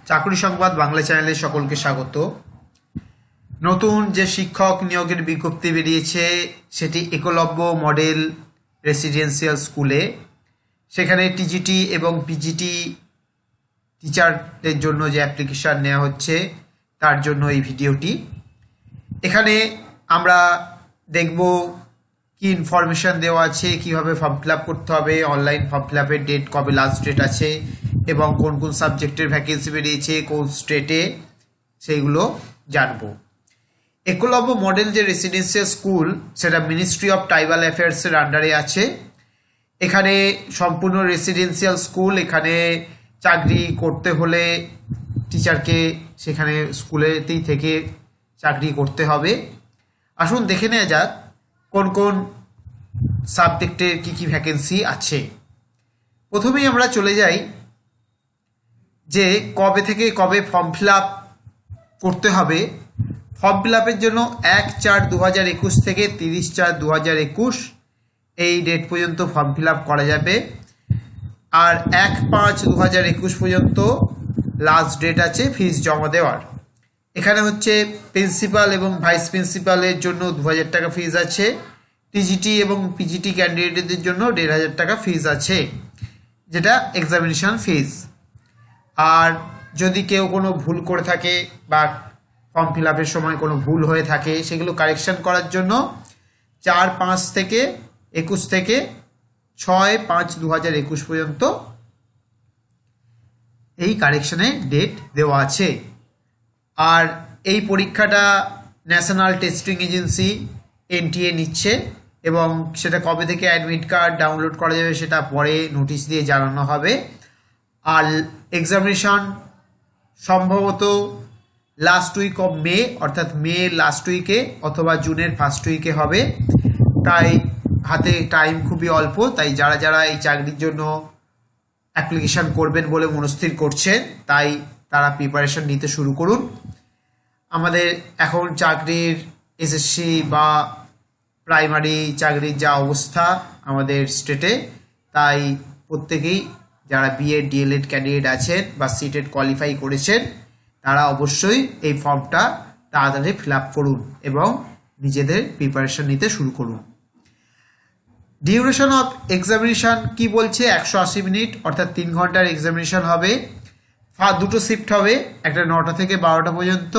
চাকরি সংবাদ বাংলা চ্যানেলে সকলকে স্বাগত। নতুন যে শিক্ষক নিয়োগের বিজ্ঞপ্তি বেরিয়েছে সেটি একলব্য মডেল রেসিডেন্সিয়াল স্কুলে। সেখানে টিজিটি এবং পিজিটি টিচারদের জন্য যে অ্যাপ্লিকেশান নেওয়া হচ্ছে তার জন্য এই ভিডিওটি। এখানে আমরা দেখব কি ইনফরমেশান দেওয়া আছে, কিভাবে ফর্ম ফিল আপ করতে হবে, অনলাইন ফর্ম ফিল আপের ডেট কবে লাস্ট ডেট আছে এবং কোন কোন সাবজেক্টের ভ্যাকেন্সি বেরিয়েছে কোন স্টেটে, সেইগুলো জানবো। একলব্য মডেল যে রেসিডেন্সিয়াল স্কুল সেটা মিনিস্ট্রি অফ ট্রাইবাল অ্যাফেয়ার্সের আন্ডারে আছে। এখানে সম্পূর্ণ রেসিডেন্সিয়াল স্কুল। এখানে চাকরি করতে হলে টিচারকে সেখানে স্কুলেতেই থেকে চাকরি করতে হবে। আসুন দেখে নেওয়া যাক কোন কোন সাবজেক্টের কী কী ভ্যাকেন্সি আছে। প্রথমেই আমরা চলে যাই যে কবে থেকে কবে ফর্ম ফিল আপ করতে হবে। ফর্ম ফিল আপের জন্য 1/4/2021 থেকে 30/4/2021 এই ডেট পর্যন্ত ফর্ম ফিল আপ করা যাবে। আর 1/5/2021 পর্যন্ত লাস্ট ডেট আছে ফিস জমা দেওয়ার। এখানে হচ্ছে প্রিন্সিপাল এবং ভাইস প্রিন্সিপালের জন্য 2000 টাকা ফিস আছে। টিজিটি এবং পিজিটি ক্যান্ডিডেটদের জন্য 1500 টাকা ফিস আছে, যেটা এক্সামিনেশন ফিস। আর যদি কেউ কোনো ভুল করে থাকে বা ফর্ম ফিল আপের সময় কোনো ভুল হয়ে থাকে সেগুলো কারেকশন করার জন্য 4/5 থেকে 21 থেকে 6/5/2021 পর্যন্ত এই কারেকশনের ডেট দেওয়া আছে। আর এই পরীক্ষাটা ন্যাশনাল টেস্টিং এজেন্সি NTA নিচ্ছে এবং সেটা কবে থেকে অ্যাডমিট কার্ড ডাউনলোড করা যাবে সেটা পরে নোটিশ দিয়ে জানানো হবে। আর এক্সামিনেশন সম্ভবত লাস্ট উইক অফ মে, অর্থাৎ মে লাস্ট উইকে অথবা জুনের ফার্স্ট উইকে হবে। তাই হাতে টাইম খুবই অল্প। তাই যারা যারা এই চাকরির জন্য অ্যাপ্লিকেশান করবেন বলে মনস্থির করছেন তাই তারা প্রিপারেশন নিতে শুরু করুন। আমাদের এখন চাকরির SSC বা প্রাইমারি চাকরির যা অবস্থা আমাদের স্টেটে, তাই প্রত্যেকেই যারা BEd DLEd ক্যান্ডিডেট আছেন বা সিটেট কোয়ালিফাই করেছেন তারা অবশ্যই এই ফর্মটা তাড়াতাড়ি ফিল আপ করুন এবং নিজেদের প্রিপারেশন নিতে শুরু করুন। ডিউরেশন অফ এক্সামিনেশান কি বলছে, 180 মিনিট অর্থাৎ 3 ঘন্টার এক্সামিনেশান হবে। দুটো শিফট হবে, একটা 9টা থেকে 12টা পর্যন্ত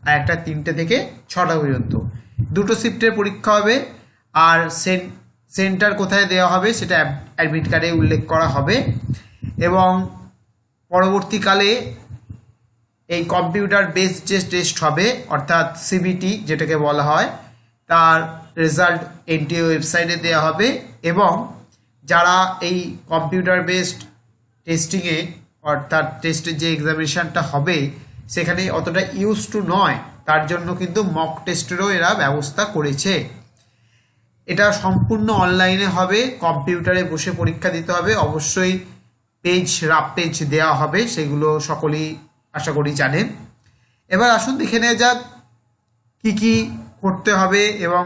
আর একটা 3টে থেকে 6টা পর্যন্ত। দুটো শিফটের পরীক্ষা হবে। আর সেন্টার কোথায় দেওয়া হবে সেটা অ্যাডমিট কার্ডে উল্লেখ করা হবে। এবং পরবর্তীকালে এই কম্পিউটার বেসড যে টেস্ট হবে অর্থাৎ CBT যেটাকে বলা হয়, তার রেজাল্ট NTA ওয়েবসাইটে দেওয়া হবে। এবং যারা এই কম্পিউটার বেসড টেস্টিংয়ে অর্থাৎ টেস্টের যে এক্সামিনেশানটা হবে সেখানে অতটা ইউজ টু নয়, তার জন্য কিন্তু মক টেস্টেরও এরা ব্যবস্থা করেছে। এটা সম্পূর্ণ অনলাইনে হবে, কম্পিউটারে বসে পরীক্ষা দিতে হবে। অবশ্যই রাফ পেজ দেওয়া হবে, সেগুলো সকলেই আশা করি জানেন। এবার আসুন দেখে নেওয়া যাক কী কী করতে হবে এবং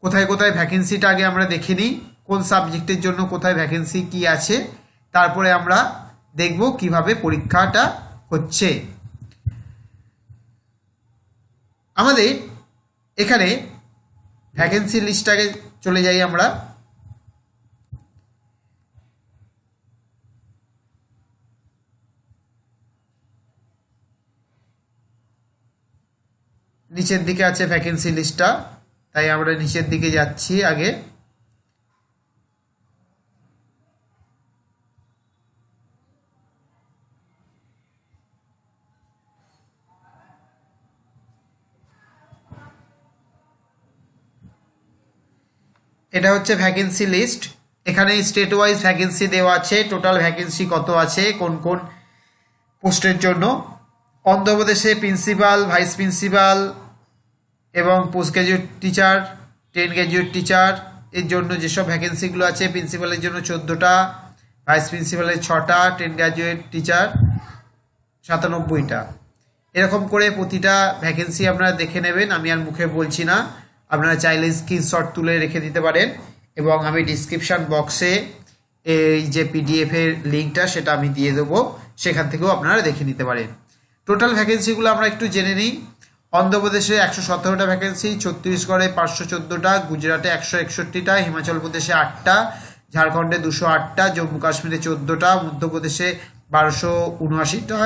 কোথায় কোথায় ভ্যাকেন্সিটা আগে আমরা দেখে নিই, কোন সাবজেক্টের জন্য কোথায় ভ্যাকেন্সি কি আছে, তারপরে আমরা দেখব কিভাবে পরীক্ষাটা হচ্ছে। আমাদের এখানে ভ্যাকেন্সি লিস্টটাকে চলে যাই আমরা। নিচের দিকে আছে ভ্যাকেন্সি লিস্টটা, তাই আমরা নিচের দিকে যাচ্ছি আগে। এটা হচ্ছে ভ্যাকেন্সি লিস্ট। এখানে স্টেট ওয়াইজ ভ্যাকেন্সি দেওয়া আছে, টোটাল ভ্যাকেন্সি কত আছে কোন কোন পোস্টের জন্য। অন্ধ্রপ্রদেশে প্রিন্সিপাল, ভাইস প্রিন্সিপাল এবং post graduate teacher, 10 graduate teacher এর জন্য যেসব ভ্যাকেন্সিগুলো আছে, প্রিন্সিপালের জন্য 14টা, ভাইস প্রিন্সিপালের 6টা, 10 গ্র্যাজুয়েট টিচার 97টা। এরকম করে প্রতিটা ভ্যাকেন্সি আপনারা দেখে নেবেন। আমি আর মুখে বলছি না, আপনারা চাইলে স্ক্রিনশট তুলে রেখে দিতে পারেন এবং আমি ডিসক্রিপশান বক্সে এই যে PDF এর লিঙ্কটা সেটা আমি দিয়ে দেবো, সেখান থেকেও আপনারা দেখে নিতে পারেন। টোটাল ভ্যাকেন্সিগুলো আমরা একটু জেনে নিই। অন্ধ্রপ্রদেশে 117টা ভ্যাকেন্সি, ছত্তিশগড়ে 514টা, গুজরাটে 161টা, হিমাচল প্রদেশে 8টা, ঝাড়খণ্ডে 208টা, জম্মু কাশ্মীরে 14টা, মধ্যপ্রদেশে 1279টা,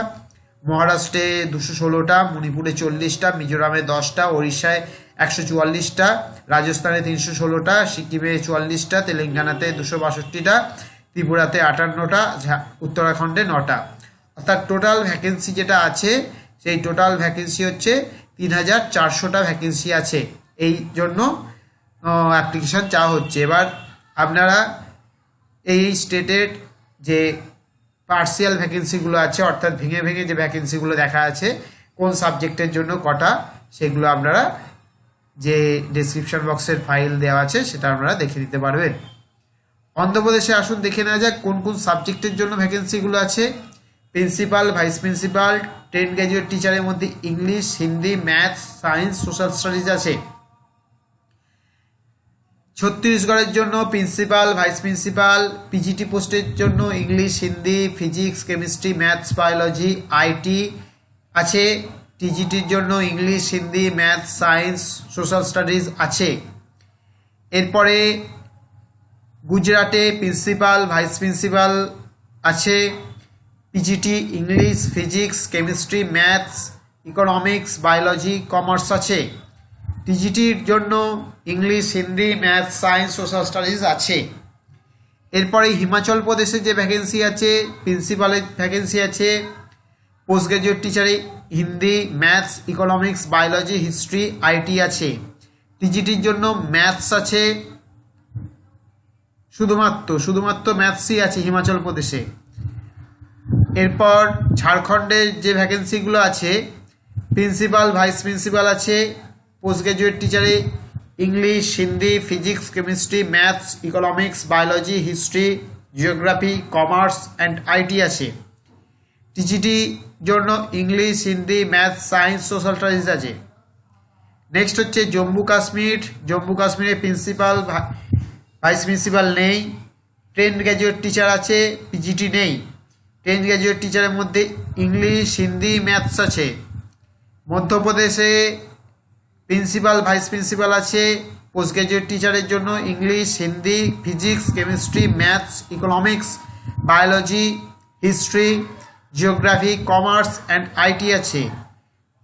মহারাষ্ট্রে 216টা, মণিপুরে 40টা, মিজোরামে 10টা, ওড়িশায় 144টা, রাজস্থানে 316টা, সিকিমে 44টা, তেলেঙ্গানাতে 262টা, ত্রিপুরাতে 58টা, উত্তরাখণ্ডে 9টা। অর্থাৎ টোটাল ভ্যাকেন্সি যেটা আছে সেই টোটাল ভ্যাকেন্সি হচ্ছে 3400টা ভ্যাকেন্সি আছে, এই জন্য অ্যাপ্লিকেশান চাওয়া হচ্ছে। এবার আপনারা এই স্টেটের যে পার্সিয়াল ভ্যাকেন্সিগুলো আছে, অর্থাৎ ভেঙে ভেঙে যে ভ্যাকেন্সিগুলো দেখা আছে কোন সাবজেক্টের জন্য কটা, সেগুলো আপনারা যে ডেসক্রিপশন বক্সের ফাইল দেওয়া আছে সেটা আপনারা দেখে নিতে পারবেন। অন্ধ্রপ্রদেশে আসুন দেখে নেওয়া যাক কোন কোন সাবজেক্টের জন্য ভ্যাকেন্সিগুলো আছে। প্রিন্সিপাল, ভাইস প্রিন্সিপাল, 10 গ্র্যাজুয়েট টিচারের মধ্যে English, Hindi, maths, science, social studies আছে। ছত্তিশগড়ের জন্য প্রিন্সিপাল, ভাইস প্রিন্সিপাল, পিজিটি পোস্টের জন্য English, Hindi, physics, chemistry, maths, biology, IT আছে। টিজিটির জন্য English, Hindi, maths, science, social studies আছে। এরপরে গুজরাটে প্রিন্সিপাল, ভাইস প্রিন্সিপাল আছে। PGT English, physics, chemistry, maths, economics, biology, commerce আছে। টিজিটির জন্য English, Hindi, maths, science, social studies আছে। এরপরে হিমাচল প্রদেশে যে ভ্যাকেন্সি আছে, প্রিন্সিপালের ভ্যাকেন্সি আছে। পোস্ট গ্র্যাজুয়েট টিচারে Hindi, maths, economics, biology, history, IT আছে। টিজিটির জন্য ম্যাথস আছে, শুধুমাত্র ম্যাথসই আছে হিমাচল প্রদেশে। এরপর ঝাড়খণ্ডের যে ভ্যাকেন্সিগুলো আছে, প্রিন্সিপাল, ভাইস প্রিন্সিপাল আছে। পোস্ট গ্র্যাজুয়েট টিচারে English, Hindi, physics, chemistry, maths, economics, biology, history, geography, commerce and IT আছে। টিজিটি জন্য English, Hindi, maths, science, social studies আছে। নেক্সট হচ্ছে জম্মু কাশ্মীরে প্রিন্সিপাল, ভাইস প্রিন্সিপাল নেই। 10 গ্র্যাজুয়েট টিচার আছে, পিজিটি নেই। 10 গ্র্যাজুয়েট টিচারের মধ্যে ইংলিশ, হিন্দি, ম্যাথস আছে। মধ্যপ্রদেশে প্রিন্সিপাল, ভাইস প্রিন্সিপাল আছে। পোস্ট গ্র্যাজুয়েট টিচারের জন্য English, Hindi, physics, chemistry, maths, economics, biology, history, geography, commerce and IT আছে।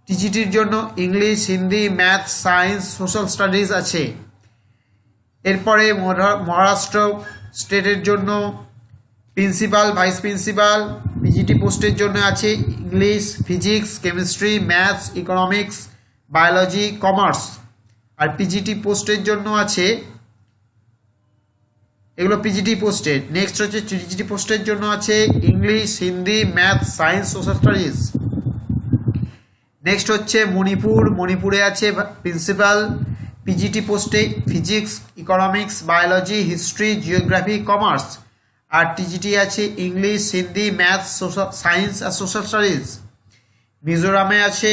টিজিটির জন্য English, Hindi, maths, science, social studies আছে। এরপরে মহারাষ্ট্র স্টেটের জন্য প্রিন্সিপাল, ভাইস প্রিন্সিপাল, পিজিটি পোস্টের জন্য আছে English, physics, chemistry, maths, economics, biology, commerce. আর পিজিটি পোস্টের জন্য আছে, এগুলো পিজিটি পোস্টের। নেক্সট হচ্ছে টিজিটি পোস্টের জন্য আছে English, Hindi, maths, science, social studies. Next হচ্ছে মণিপুরে আছে প্রিন্সিপাল, পিজিটি পোস্টে physics, economics, biology, history, geography, commerce. আর টিজিটি আছে ইংলিশ, হিন্দি, ম্যাথস, সায়েন্স আর সোশ্যাল স্টাডিজ। মিজোরামে আছে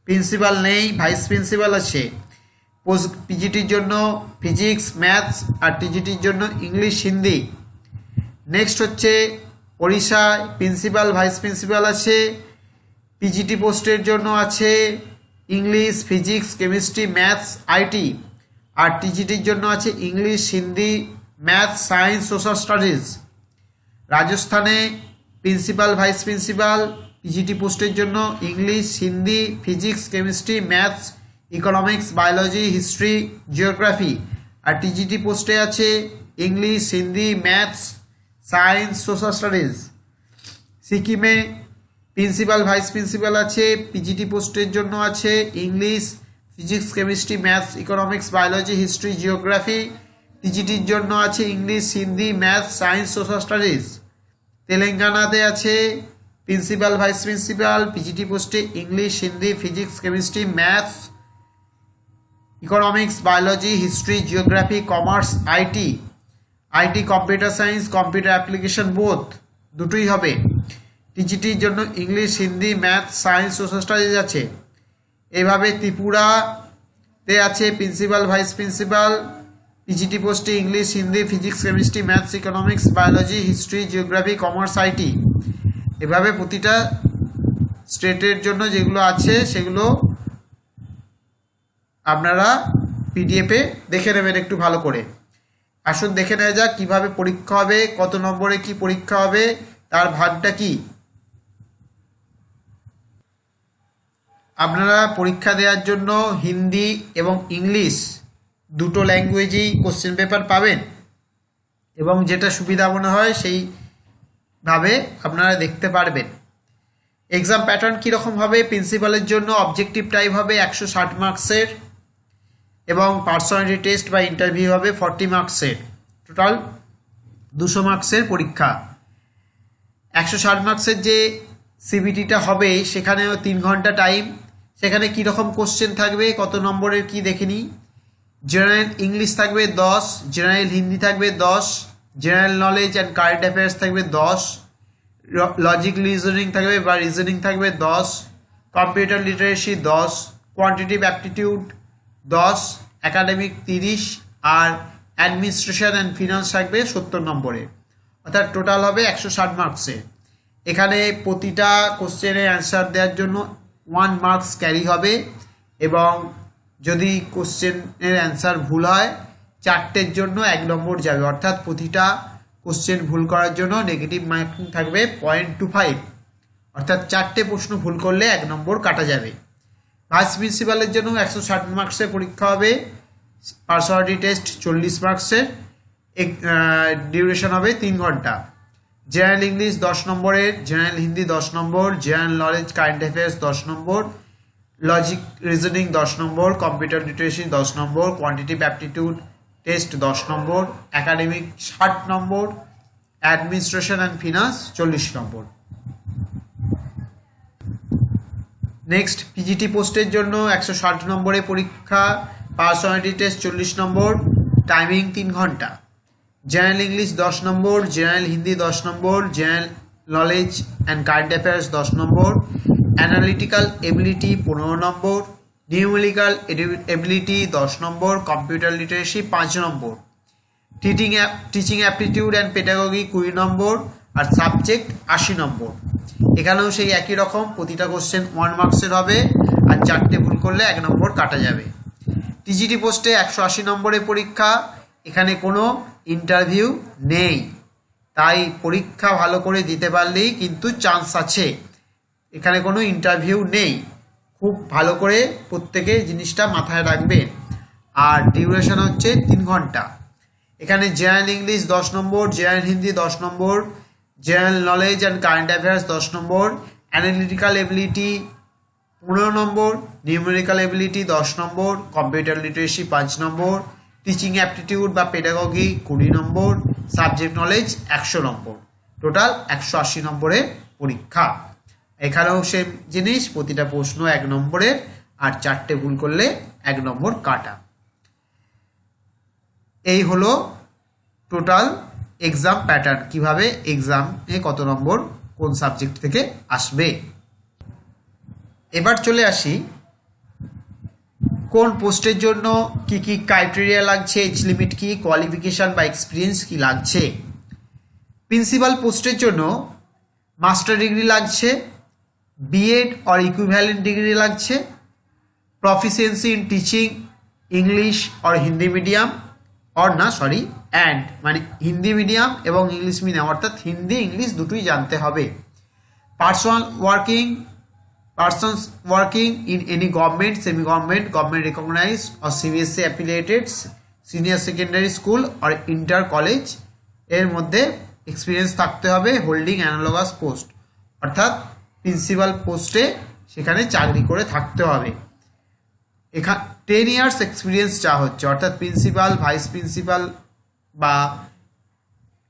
প্রিন্সিপাল নেই, ভাইস প্রিন্সিপাল আছে। পিজিটির জন্য ফিজিক্স, ম্যাথস আর টিজিটির জন্য ইংলিশ, হিন্দি। নেক্সট হচ্ছে ওড়িশায় প্রিন্সিপাল, ভাইস প্রিন্সিপাল আছে। পিজিটি পোস্টের জন্য আছে English, physics, chemistry, maths, IT. আর টিজিটির জন্য আছে English, Hindi, maths, science, social studies. রাজস্থানে প্রিন্সিপাল, ভাইস প্রিন্সিপাল, পিজিটি পোস্টের জন্য English, Hindi, physics, chemistry, maths, economics, biology, history, geography. আর টিজিটি পোস্টে আছে English, Hindi, maths, science, social studies. সিকিমে প্রিন্সিপাল, ভাইস প্রিন্সিপাল আছে। পিজিটি পোস্টের জন্য আছে English, physics, chemistry, maths, economics, biology, history, geography. টিজিটির জন্য আছে English, Hindi, maths, science, social studies. তেলেঙ্গানাতে আছে প্রিন্সিপাল, ভাইস প্রিন্সিপাল, পিজিটি পোস্টে English, Hindi, physics, chemistry, maths, economics, biology, history, geography, commerce, IT computer science, computer application both দুটোই হবে। টিজিটির জন্য English, Hindi, maths, science, social studies আছে। এভাবে ত্রিপুরাতে আছে প্রিন্সিপাল, ভাইস প্রিন্সিপাল, পিজিটি পোস্টে English, Hindi, physics, chemistry, maths, economics, biology, history, geography, commerce, IT. এভাবে প্রতিটা স্টেটের জন্য যেগুলো আছে সেগুলো আপনারা পিডিএফে দেখে নেবেন একটু ভালো করে। আসুন দেখে নেওয়া যাক কীভাবে পরীক্ষা হবে, কত নম্বরে কি পরীক্ষা হবে, তার ভাগটা কি। আপনারা পরীক্ষা দেওয়ার জন্য হিন্দি এবং ইংলিশ দুটো ল্যাঙ্গুয়েজেই কোশ্চেন পেপার পাবেন এবং যেটা সুবিধা মনে হয় সেইভাবে আপনারা দেখতে পারবেন। এক্সাম প্যাটার্ন কীরকম হবে, প্রিন্সিপালের জন্য অবজেক্টিভ টাইপ হবে 160 মার্কসের এবং পার্সোনালিটি টেস্ট বা ইন্টারভিউ হবে 40 মার্কসের, টোটাল 200 মার্কসের পরীক্ষা। 160 মার্কসের যে সিবিটিটা হবে সেখানেও 3 ঘন্টা টাইম। সেখানে কীরকম কোশ্চেন থাকবে, কত নম্বরের কি দেখে নিই। জেনারেল ইংলিশ থাকবে 10, জেনারেল হিন্দি থাকবে 10, general knowledge and current affairs থাকবে 10, লজিক রিজনিং থাকবে বা রিজনিং থাকবে 10, computer literacy 10, quantitative aptitude 10, academic 30 আর অ্যাডমিনিস্ট্রেশন অ্যান্ড ফিনান্স থাকবে 70 নম্বরে, অর্থাৎ টোটাল হবে 160 মার্কসে। এখানে প্রতিটা কোশ্চেনের অ্যান্সার দেওয়ার জন্য 1 মার্কস ক্যারি হবে এবং যদি কোশ্চেনের অ্যান্সার ভুল হয় 4টের জন্য 1 নম্বর যাবে, অর্থাৎ প্রতিটা কোশ্চেন ভুল করার জন্য নেগেটিভ মার্কিং থাকবে 0.25, অর্থাৎ 4টে প্রশ্ন ভুল করলে 1 নম্বর কাটা যাবে। ভাইস প্রিন্সিপালের জন্য 160 মার্কসের পরীক্ষা হবে, পার্সোনালিটি টেস্ট 40 মার্কসের, ডিউরেশন হবে 3 ঘন্টা। জেনারেল ইংলিশ 10 নম্বরের, general Hindi 10 number, general knowledge current affairs 10 number, logic reasoning 10 number, computer literacy 10 number, quantitative aptitude test 10 number, academic 60 number, administration and finance 40 number. Next PGT পোস্টের জন্য 160 নম্বরের পরীক্ষা, পার্সোনালিটি টেস্ট 40 নম্বর, timing 3 ঘন্টা। General English 10 number, general Hindi 10 number, general knowledge and current affairs 10 number, analytical ability 15 number, numerical ability 10 number, computer literacy 5 number, teaching aptitude and pedagogy 20 number আর subject 80 number. এখানেও সেই একই রকম, প্রতিটা কোশ্চেন 1 মার্কসের হবে আর 4টে ভুল করলে 1 নম্বর কাটা যাবে। টিজিটি পোস্টে 180 নম্বরের পরীক্ষা, এখানে কোনো ইন্টারভিউ নেই, তাই পরীক্ষা ভালো করে দিতে পারলেই কিন্তু চান্স আছে, এখানে কোনো ইন্টারভিউ নেই। খুব ভালো করে প্রত্যেকে জিনিসটা মাথায় রাখবেন। আর ডিউরেশন হচ্ছে 3 ঘন্টা। এখানে general English 10 number, general Hindi 10 number, general knowledge and current affairs 10 number, analytical ability 15 number, numerical ability 10 number, computer literacy 5 number, teaching aptitude বা পেডাগজি 20 নম্বর, সাবজেক্ট নলেজ 100 নম্বর, টোটাল 180 নম্বরের পরীক্ষা। এখানেও সেম জিনিস, প্রতিটা প্রশ্ন 1 নম্বরের আর 4টে ভুল করলে 1 নম্বর কাটা। এই হলো টোটাল এক্সাম প্যাটার্ন, কিভাবে এক্সামে কত নম্বর কোন সাবজেক্ট থেকে আসবে। এবার চলে আসি কোন পোস্টের জন্য কি কি ক্রাইটেরিয়া লাগছে, এজ লিমিট কি, কোয়ালিফিকেশন বা এক্সপিরিয়েন্স কি লাগছে। প্রিন্সিপাল পোস্টের জন্য মাস্টার ডিগ্রি লাগছে, বিএড অর ইকুইভ্যালেন্ট ডিগ্রি লাগছে, proficiency in teaching English or Hindi medium and মানে হিন্দি মিডিয়াম এবং ইংলিশ মিডিয়াম, অর্থাৎ হিন্দি ইংলিশ দুটোই জানতে হবে। Persons working in any government, semi government, government recognized or CBSE affiliated senior secondary school or inter college এর মধ্যে experience থাকতে হবে। হোল্ডিং অ্যানালগাস পোস্ট, অর্থাৎ প্রিন্সিপাল পোস্টে সেখানে চাকরি করে থাকতে হবে। এখানে 10 ইয়ার্স এক্সপিরিয়েন্স চা হচ্ছে, অর্থাৎ প্রিন্সিপাল, ভাইস প্রিন্সিপাল বা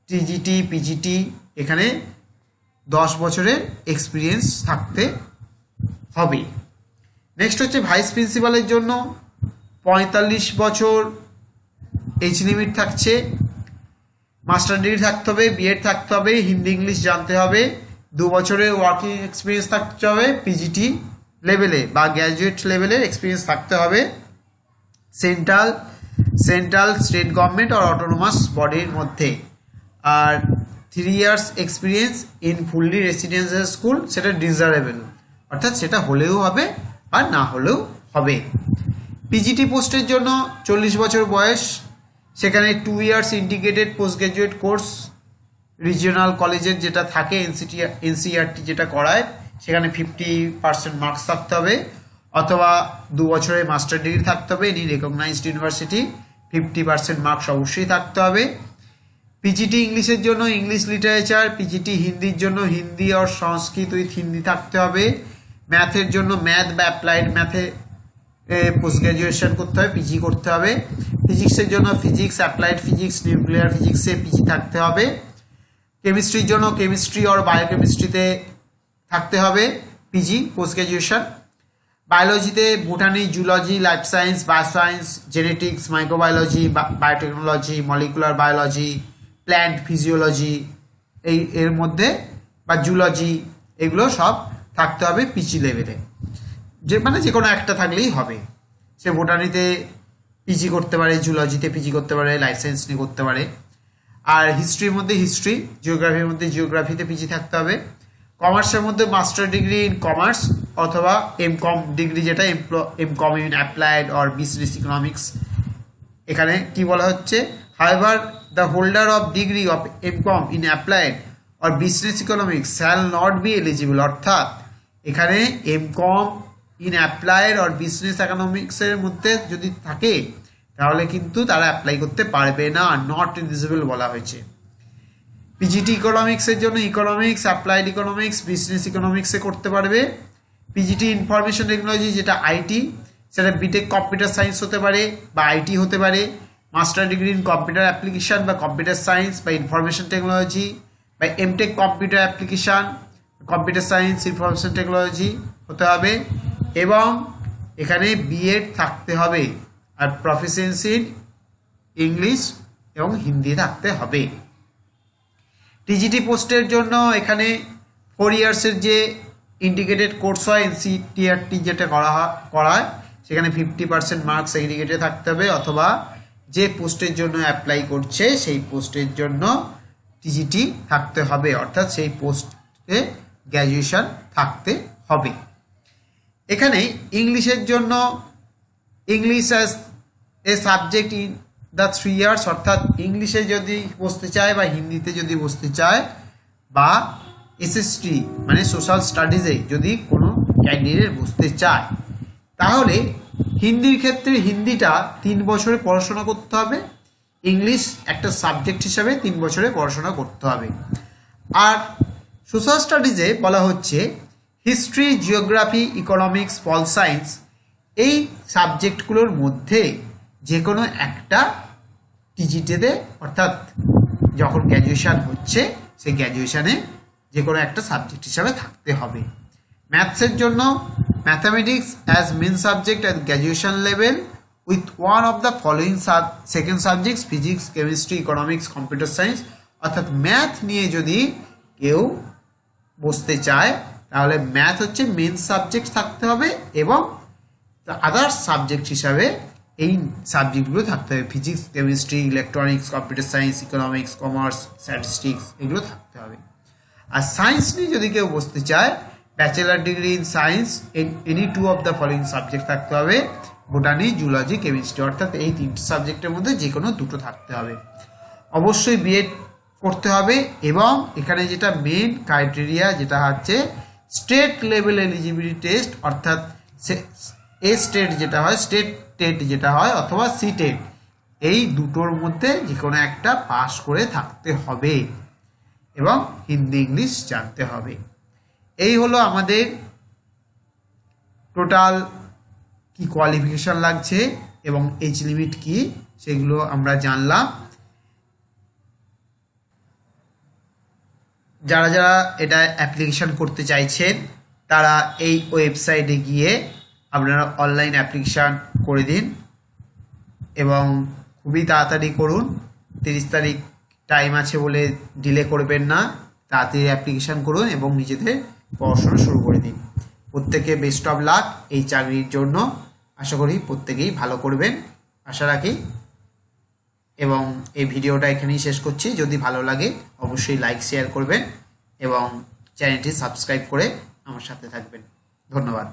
টিজিটি পিজিটি এখানে 10 বছরের এক্সপিরিয়েন্স থাকতে হবে। নেক্সট হচ্ছে ভাইস প্রিন্সিপালের জন্য 45 বছর এজ লিমিট থাকছে, মাস্টার ডিগ্রি থাকতে হবে, বিএড থাকতে হবে, হিন্দি ইংলিশ জানতে হবে, 2 বছরের ওয়ার্কিং এক্সপিরিয়েন্স থাকতে হবে, পিজিটি লেভেলে বা গ্র্যাজুয়েট লেভেলের এক্সপিরিয়েন্স থাকতে হবে, সেন্ট্রাল স্টেট গভর্নমেন্ট আর অটোনোমাস বডির মধ্যে। আর 3 years experience in fully residential school, সেটা ডিজারেবল, অর্থাৎ সেটা হলেও হবে আর না হলেও হবে। পিজিটি পোস্টের জন্য 40 বছর বয়স, সেখানে 2 years integrated post graduate course regional কলেজের যেটা থাকে এনসিইআরটি যেটা করায়, সেখানে 50% মার্কস থাকতে হবে, অথবা 2 বছরের মাস্টার ডিগ্রি থাকতে হবে এনি রেকগনাইজড ইউনিভার্সিটি, 50% মার্কস অবশ্যই থাকতে হবে। পিজিটি ইংলিশের জন্য ইংলিশ লিটারেচার, পিজিটি হিন্দির জন্য হিন্দি আর সংস্কৃত উইথ হিন্দি থাকতে হবে। ম্যাথের জন্য ম্যাথ বা অ্যাপ্লাইড ম্যাথে পোস্ট গ্রাজুয়েশন করতে হবে, পিজি করতে হবে। ফিজিক্সের জন্য ফিজিক্স, অ্যাপ্লাইড ফিজিক্স, নিউক্লিয়ার ফিজিক্সে পিজি থাকতে হবে। কেমিস্ট্রির জন্য কেমিস্ট্রি আর বায়োকেমিস্ট্রিতে থাকতে হবে পিজি পোস্ট গ্রাজুয়েশন। বায়োলজিতে botany, zoology, life science, bioscience, genetics, microbiology, biotechnology, molecular biology, plant physiology, এর মধ্যে বা জুলজি, এগুলো সব থাকতে হবে পিজি লেভেলে, যে কোনো একটা থাকলেই হবে। সে বোটানিতে পিজি করতে পারে, জুলজিতে পিজি করতে পারে, লাইফ সায়েন্স নিয়ে করতে পারে। আর হিস্ট্রির মধ্যে হিস্ট্রি, জিওগ্রাফির মধ্যে জিওগ্রাফিতে পিজি থাকতে হবে। কমার্সের মধ্যে মাস্টার ডিগ্রি ইন কমার্স অথবা এমকম ডিগ্রি, যেটা MCom in applied or business economics. এখানে কি বলা হচ্ছে, however the holder of degree of MCom in applied or business economics shall not be eligible, অর্থাৎ এখানে MCom in applied or business ইকোনমিক্সের মধ্যে যদি থাকে তাহলে কিন্তু তারা অ্যাপ্লাই করতে পারবে না, নট এলিজিবল বলা হয়েছে। পিজিটি ইকোনমিক্সের জন্য ইকোনমিক্স, অ্যাপ্লাইড ইকোনমিক্স, বিজনেস ইকোনমিক্সে করতে পারবে। পিজিটি ইনফরমেশন টেকনোলজি, যেটা আইটি, সেটা বিটেক কম্পিউটার সায়েন্স হতে পারে বা আইটি হতে পারে। Master degree in computer application বা কম্পিউটার সায়েন্স বা ইনফরমেশন টেকনোলজি বা MTech computer application, computer science, information technology হতে হবে। এবং এখানে বিএড থাকতে হবে আর প্রফিসিয়েন্সি ইন ইংলিশ এবং হিন্দি থাকতে হবে। টিজিটি পোস্টের জন্য এখানে 4 ইয়ার্সের যে ইন্টিগ্রেটেড কোর্স হয় এনসিইআরটি যেটা করায়, সেখানে 50% মার্কস এগ্রিগেটে থাকতে হবে, অথবা যে পোস্টের জন্য অ্যাপ্লাই করছে সেই পোস্টের জন্য টিজিটি থাকতে হবে, অর্থাৎ সেই পোস্টে গ্র্যাজুয়েশন থাকতে হবে। এখানে ইংলিশের জন্য English as a subject in the 3 years, অর্থাৎ ইংলিশে যদি বসতে চায় বা হিন্দিতে যদি বসতে চায় বা এসএসটি মানে সোশ্যাল স্টাডিজে যদি কোনো ক্যান্ডিডেট বসতে চায়, তাহলে হিন্দির ক্ষেত্রে হিন্দিটা 3 বছরে পড়াশোনা করতে হবে, ইংলিশ একটা সাবজেক্ট হিসাবে 3 বছরে পড়াশোনা করতে হবে। আর সোশ্যাল স্টাডিজে বলা হচ্ছে history, geography, economics, pol science, এই সাবজেক্টগুলোর মধ্যে যে কোনো একটা টিজিটিতে, অর্থাৎ যখন গ্র্যাজুয়েশন হচ্ছে সেই গ্র্যাজুয়েশনে যে কোনো একটা সাবজেক্ট হিসাবে থাকতে হবে। ম্যাথসের জন্য mathematics as main subject at graduation level with one of the following second subjects physics, chemistry, economics, computer science, অর্থাৎ ম্যাথ নিয়ে যদি কেউ বসতে চায় তাহলে ম্যাথ হচ্ছে মেন সাবজেক্ট থাকতে হবে এবং আদার্স সাবজেক্ট হিসাবে এই সাবজেক্টগুলো থাকতে হবে, physics, chemistry, electronics, computer science, economics, commerce, statistics, এগুলো থাকতে হবে। আর সায়েন্স নিয়ে যদি কেউ বসতে চায়, bachelor degree in science in any 2 of the following subject থাকতে হবে, বোটানি, জুলজি, কেমিস্ট্রি, অর্থাৎ এই 3টে সাবজেক্টের মধ্যে যে কোনো 2টো থাকতে হবে। অবশ্যই বিএড করতে হবে এবং এখানে যেটা মেন ক্রাইটেরিয়া যেটা হচ্ছে স্টেট লেভেল এলিজিবিলিটি টেস্ট, অর্থাৎ এ স্টেট যেটা হয়, স্টেট টেট যেটা হয়, অথবা সি টেট, এই দুটোর মধ্যে যে কোনো একটা পাস করে থাকতে হবে এবং হিন্দি ইংলিশ জানতে হবে। এই হলো আমাদের টোটাল কি কোয়ালিফিকেশন লাগছে এবং এজ লিমিট কি, সেগুলো আমরা জানলাম। যারা যারা এটা অ্যাপ্লিকেশন করতে চাইছেন তারা এই ওয়েবসাইটে গিয়ে আপনারা অনলাইন অ্যাপ্লিকেশান করে দিন এবং খুবই তাড়াতাড়ি করুন। 30 তারিখ টাইম আছে বলে ডিলে করবেন না, তাড়াতাড়ি অ্যাপ্লিকেশান করুন এবং নিজেদের পড়াশোনা শুরু করে দিন। প্রত্যেকে বেস্ট অফ লাক এই চাকরির জন্য। আশা করি প্রত্যেকেই ভালো করবেন, আশা রাখি। এবং এই ভিডিওটা এখানেই শেষ করছি। যদি ভালো লাগে অবশ্যই লাইক শেয়ার করবেন এবং চ্যানেলটি সাবস্ক্রাইব করে আমার সাথে থাকবেন। ধন্যবাদ।